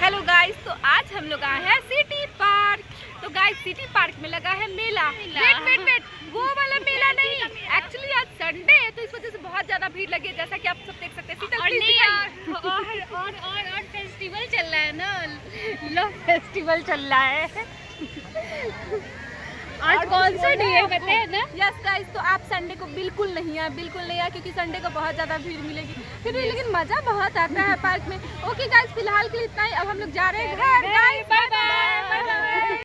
Hello guys, तो आज हम लोग आए हैं सिटी पार्क। तो गाइस सिटी पार्क में लगा है मेला। वेट वो वाला मेला नहीं, एक्चुअली आज संडे है तो इस वजह से बहुत ज्यादा भीड़ लगी है, जैसा कि आप सब देख सकते हैं। और फेस्टिवल चल रहा है ना, लव फेस्टिवल चल रहा है। आज कौन सा डे है पता है ना? यस गाइस, तो आप संडे को बिल्कुल नहीं आए, क्योंकि संडे को बहुत ज़्यादा भीड़ मिलेगी फिर भी, लेकिन मज़ा बहुत आता है पार्क में। ओके गाइस, फिलहाल के लिए इतना ही। अब हम लोग जा रहे हैं घर। Guys bye bye.